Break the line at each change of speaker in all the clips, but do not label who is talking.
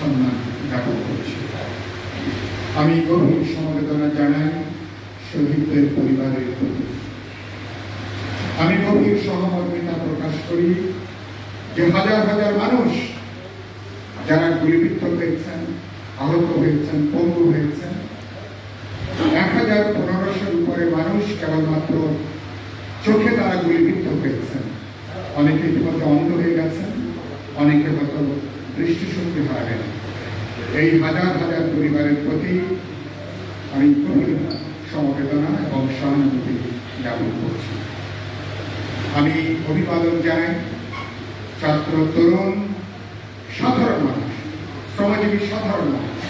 সম্মান জ্ঞাপন করছি। আমি গভীর সমবেদনা জানাই শহীদদের পরিবারের প্রতি। আমি গভীর সহমর্মিতা প্রকাশ করি যে হাজার হাজার মানুষ যারা গুলিবিদ্ধ হয়েছেন, আহত হয়েছেন, পঙ্গু হয়েছেন, ১,৫০০ উপরে মানুষ কেবলমাত্র চোখে তারা গুলিবিদ্ধ হয়েছেন। অনেকে ইতিমধ্যে অন্ধ হয়ে গেছেন, অনেকে হয়তো দৃষ্টিশক্তি হারাবেন। এই হাজার হাজার পরিবারের প্রতি আমি গভীর সমবেদনা এবং সহানুভূতি জ্ঞাপন করছি। আমি অভিবাদন জানাই ছাত্র, তরুণ, সাধারণ মানুষ, শ্রমজীবী সাধারণ মানুষ,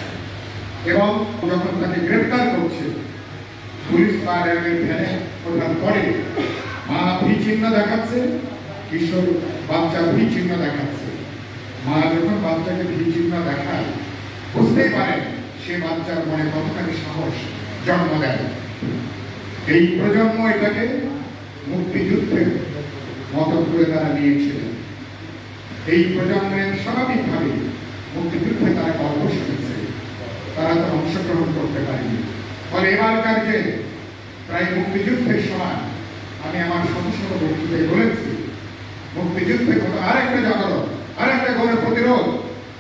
এবং যখন তাকে গ্রেপ্তার করছে পুলিশ ভ্যানে ওঠার পরে মা ভি চিহ্ন দেখাচ্ছে, কিশোর বাচ্চা ভি চিহ্ন দেখাচ্ছে। মা যখন বাচ্চাকে ভি চিহ্ন দেখায় বুঝতেই পারেন সে বাচ্চার মনে কতখানি সাহস জন্ম দেয়। এই প্রজন্ম এটাকে মুক্তিযুদ্ধের মতো করে তারা নিয়েছিলেন। এই প্রজন্মের স্বাভাবিকভাবে মুক্তিযুদ্ধে তারা গল্প শিখেছে, তারা তো অংশগ্রহণ করতে পারেনি। ফলে এবারকার যে প্রায় মুক্তিযুদ্ধের সময় আমি আমার শত শত বক্তৃতায় বলেছি, মুক্তিযুদ্ধের মতো আরেকটা জাগরণ, আরেকটা গণপ্রতিরোধ,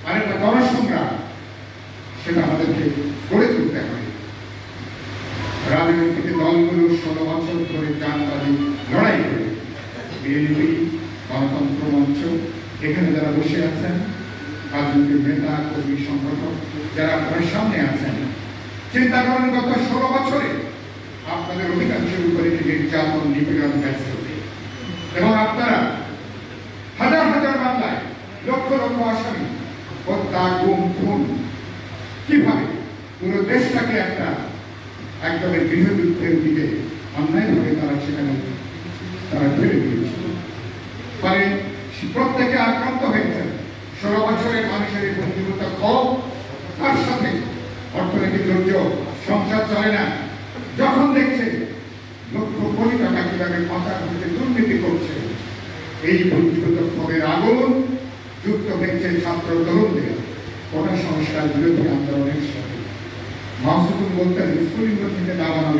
আরেকটা গণসংগ্রাম, সেটা আমাদেরকে গড়ে তুলতে হবে। রাজনৈতিক দলগুলো ১৬ বছর ধরে জানবাদী লড়াই করে বিএনপি, গণতন্ত্র মঞ্চ, এখানে যারা বসে আছেন রাজনৈতিক নেতা, কর্মী, সংগঠক যারা আপনার সামনে আছেন, চিন্তা করেন গত ১৬ বছরে আপনাদের অধিকাংশের উপরে নির্যাতন, নিপীড়ন গেছে এবং আপনারা হাজার হাজার মামলায় লক্ষ লক্ষ আসামি, হত্যা, গুম, খুন, কিভাবে পুরো দেশটাকে একটা একদমের গৃহযুদ্ধের দিকে অন্যায়ভাবে তারা সেখানে তারা ফেলে দিয়েছিল। ফলে প্রত্যেকে আক্রান্ত হয়েছেন। ১৬ বছরের মানুষের এই বন্ধুত্ব ক্ষোভ, তার সাথে অর্থনৈতিক দুর্যোগ, সংসার চলে না, যখন দেখছে লক্ষ কোটি টাকা কিভাবে মাথা ঘুরতে দুর্নীতি করছে, এই বন্ধুত্ব ক্ষোভের আগুন যুক্ত হয়েছে ছাত্র তরুণদের কোটা সংস্কার বিরোধী আন্দোলনের সাথে। মাহসুদুল বলতেন স্ফুলিঙ্গ থেকে দাবানো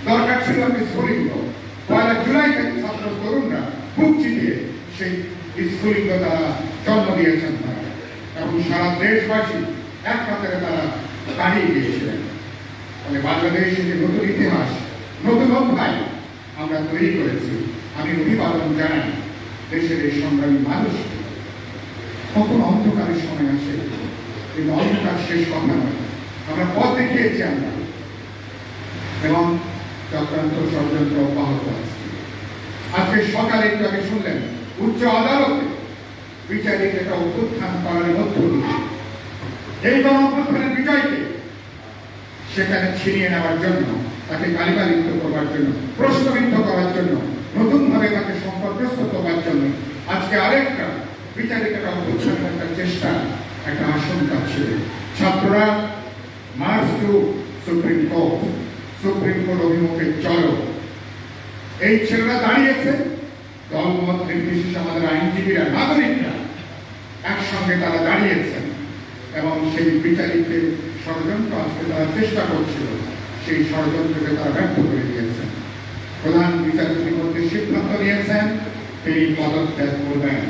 দরকার ছিল স্ফুলিঙ্গ। ১ জুলাই থেকে ছাত্র তরুণরা বুক চিতিয়ে সেই স্ফুলিঙ্গ তারা জন্ম দিয়েছেন তারা, এবং সারা দেশবাসী এক কাতারে তারা দাঁড়িয়ে গিয়েছিলেন। ফলে বাংলাদেশে যে নতুন ইতিহাস, নতুন অধ্যায় আমরা তৈরি করেছি। আমি অভিবাদন জানাই দেশের এই সংগ্রামী মানুষ। কখন অন্ধকারের সময় আসে, কিন্তু অন্ধকার শেষ কথা নয়। আমরা পথ দেখিয়েছি আমরা, এবং চক্রান্ত ষড়যন্ত্র অব্যাহত আছে। আজকে সকালে একটু আগে শুনলেন উচ্চ আদালতে বিচারিক একটা অভ্যুত্থান করার মধ্য দিয়ে এই গণঅভ্যুত্থানের বিজয়কে সেখানে ছিনিয়ে নেওয়ার জন্য, তাকে গালিগালিত করবার জন্য, প্রশ্নবিদ্ধ করার জন্য, নতুনভাবে তাকে সম্পদগ্রস্ত করবার জন্য আজকে আরেকটা বিচারিক একটা অভ্যুত্থানের একটা চেষ্টা, একটা আশঙ্কা ছিল। ছাত্ররা march to supreme court, supreme court অভিমুখে চলো, এই ছেলেরা দাঁড়িয়েছে। দলমত নির্বিশেষে আমাদের আইনজীবীরা, নাগরিকরা একসঙ্গে তারা দাঁড়িয়েছেন, এবং সেই বিচারিকের ষড়যন্ত্র আজকে তারা চেষ্টা করছিল, সেই ষড়যন্ত্রকে তারা ব্যর্থ করে দিয়েছেন। প্রধান বিচারপতির মধ্যে সিদ্ধান্ত নিয়েছেন তিনি পদত্যাগ করবেন,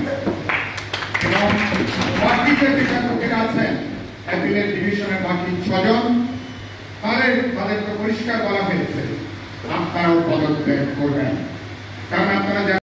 এবং বাকি যে বিচারপতিরা আছেন অ্যাপিলেট ডিভিশনের বাকি 6 জন, তাদেরকে পরিষ্কার বলা হয়েছে আপনারাও পদত্যাগ করবেন, কারণ আপনারা